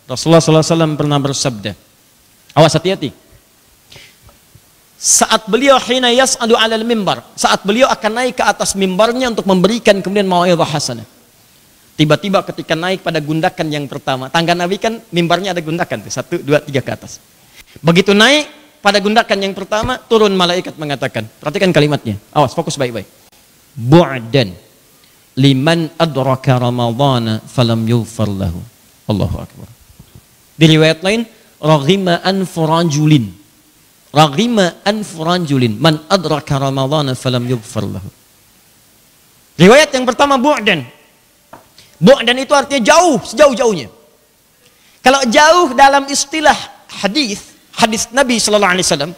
Rasulullah SAW pernah bersabda, awas hati-hati. Saat beliau hina yas'adu 'alal mimbar, saat beliau akan naik ke atas mimbarnya untuk memberikan kemudian mau'izah hasanah. Tiba-tiba ketika naik pada gundakan yang pertama, tangga Nabi kan mimbarnya ada gundakan tuh, 1, 2, 3 ke atas. Begitu naik pada gundakan yang pertama, turun malaikat mengatakan, perhatikan kalimatnya, awas fokus baik-baik. Bu'dan liman adraka ramadhana falam yughfar lahu. Allahu akbar. Di riwayat lain, raghima anfu rajulin. Raghima anfu rajulin man adraka ramadhana falam yughfar lahu. Riwayat yang pertama bu'dan. Bu'dan itu artinya jauh, sejauh-jauhnya. Kalau jauh dalam istilah hadis Nabi sallallahu alaihi wasallam,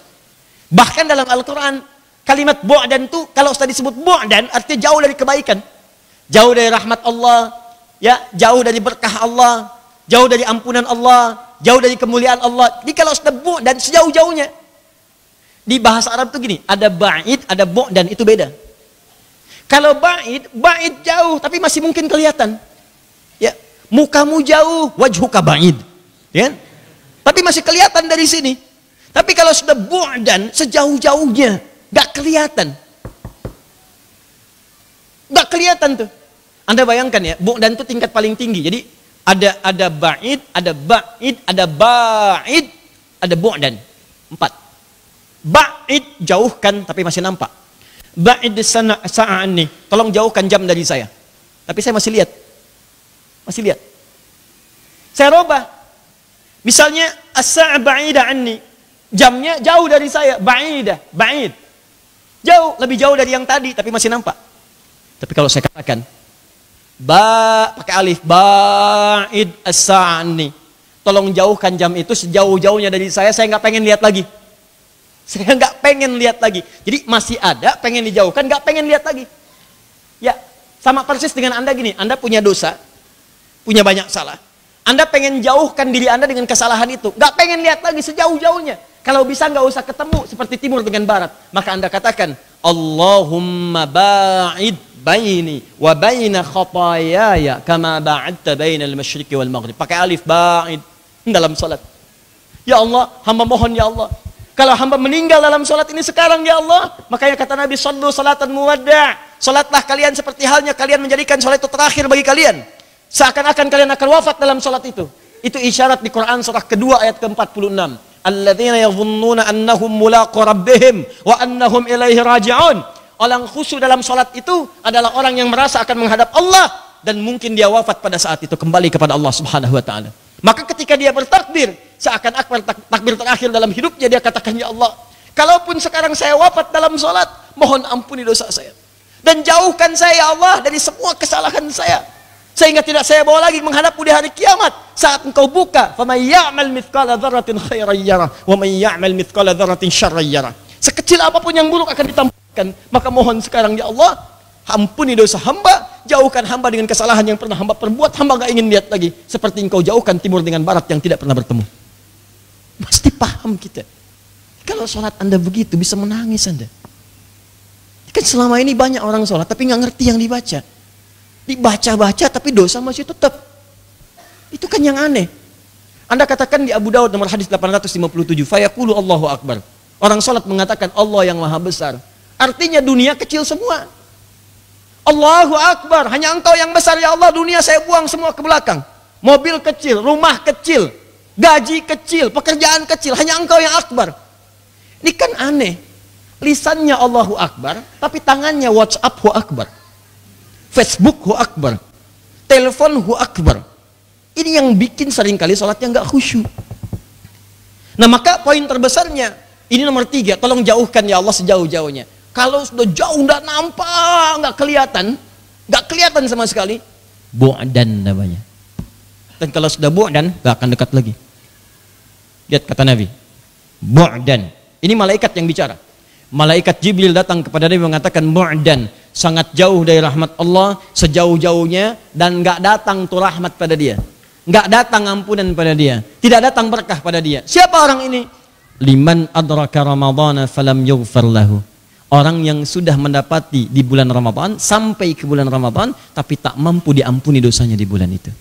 bahkan dalam Al-Qur'an kalimat bu'dan itu kalau sudah disebut bu'dan artinya jauh dari kebaikan. Jauh dari rahmat Allah, ya, jauh dari berkah Allah, jauh dari ampunan Allah, jauh dari kemuliaan Allah. Jadi kalau sudah bu'dan sejauh-jauhnya. Di bahasa Arab itu gini, ada ba'id, ada bu'dan, itu beda. Kalau ba'id jauh tapi masih mungkin kelihatan. Ya, mukamu jauh, wajhuka ba'id. Ya. Tapi masih kelihatan dari sini. Tapi kalau sudah bu'dan, sejauh-jauhnya, gak kelihatan. Gak kelihatan tuh. Anda bayangkan ya, bu'dan itu tingkat paling tinggi. Jadi ada ba'id, ada ba'id, ada ba'id, ada bu'dan. 4. Ba'id jauhkan tapi masih nampak. Ba'id sa'an nih, tolong jauhkan jam dari saya. Tapi saya masih lihat. Masih lihat. Saya robah. Misalnya as-sa'a ba'ida anni. Jamnya jauh dari saya, ba'idah, ba'id. Jauh, lebih jauh dari yang tadi tapi masih nampak. Tapi kalau saya katakan pakai alif, ba'id as-sa'a anni. Tolong jauhkan jam itu sejauh-jauhnya dari saya nggak pengen lihat lagi. Saya nggak pengen lihat lagi. Jadi masih ada, pengen dijauhkan, nggak pengen lihat lagi. Ya, sama persis dengan Anda gini. Anda punya dosa, punya banyak salah. Anda pengen jauhkan diri Anda dengan kesalahan itu. Nggak pengen lihat lagi sejauh-jauhnya. Kalau bisa nggak usah ketemu seperti timur dengan barat. Maka Anda katakan, Allahumma ba'id baini wa baina khatayaya kama ba'adta bainal masyriqi wal maghrib. Pakai alif, ba'id dalam salat. Ya Allah, hamba mohon ya Allah. Kalau hamba meninggal dalam sholat ini sekarang ya Allah, makanya kata Nabi, sallu salatan muwadda', sholatlah kalian seperti halnya kalian menjadikan sholat itu terakhir bagi kalian, seakan-akan kalian akan wafat dalam sholat itu. Itu isyarat di Quran surah kedua ayat ke-46. Alladzina yadhunnuna annahum mulaqu rabbihim wa annahum ilaihi raji'un. Orang khusyuk dalam sholat itu adalah orang yang merasa akan menghadap Allah dan mungkin dia wafat pada saat itu, kembali kepada Allah Subhanahu wa taala. Maka ketika dia bertakbir, seakan-akan takbir terakhir dalam hidupnya, dia katakan, ya Allah, kalaupun sekarang saya wafat dalam sholat, mohon ampuni dosa saya. Dan jauhkan saya, ya Allah, dari semua kesalahan saya. Sehingga tidak saya bawa lagi menghadapmu di hari kiamat. Saat engkau buka, فَمَنْ يَعْمَلْ مِثْقَالَ ذَرَّةٍ خَيْرًا يَرَهُ وَمَنْ يَعْمَلْ مِثْقَالَ ذَرَّةٍ شَرًّا يَرَهُ. Sekecil apapun yang buruk akan ditampilkan. Maka mohon sekarang, ya Allah, ampuni dosa hamba, jauhkan hamba dengan kesalahan yang pernah hamba perbuat, hamba gak ingin lihat lagi. Seperti engkau jauhkan timur dengan barat yang tidak pernah bertemu. Pasti paham kita. Kalau sholat Anda begitu, bisa menangis Anda. Kan selama ini banyak orang sholat, tapi gak ngerti yang dibaca. Dibaca-baca, tapi dosa masih tetap. Itu kan yang aneh. Anda katakan di Abu Daud nomor hadis 857, fayaqulu Allahu Akbar. Orang sholat mengatakan Allah yang maha besar. Artinya dunia kecil semua. Allahu Akbar, hanya engkau yang besar ya Allah, dunia saya buang semua ke belakang. Mobil kecil, rumah kecil, gaji kecil, pekerjaan kecil, hanya engkau yang akbar. Ini kan aneh. Lisannya Allahu Akbar, tapi tangannya WhatsApp hu akbar, Facebook hu akbar, telepon hu akbar. Ini yang bikin seringkali sholatnya nggak khusyuk. Nah maka poin terbesarnya, ini nomor 3, tolong jauhkan ya Allah sejauh-jauhnya. Kalau sudah jauh, nggak nampak, nggak kelihatan sama sekali, bu'dan namanya. Dan kalau sudah bu'dan, nggak akan dekat lagi. Lihat kata Nabi, bu'dan. Ini malaikat yang bicara. Malaikat Jibril datang kepada Nabi mengatakan bu'dan, sangat jauh dari rahmat Allah, sejauh-jauhnya, dan nggak datang tuh rahmat pada dia, nggak datang ampunan pada dia, tidak datang berkah pada dia. Siapa orang ini? Liman adraka ramadhana falam yughfar lahu. Orang yang sudah mendapati di bulan Ramadan, sampai ke bulan Ramadan, tapi tak mampu diampuni dosanya di bulan itu.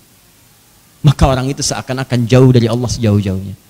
maka orang itu seakan-akan jauh dari Allah sejauh-jauhnya.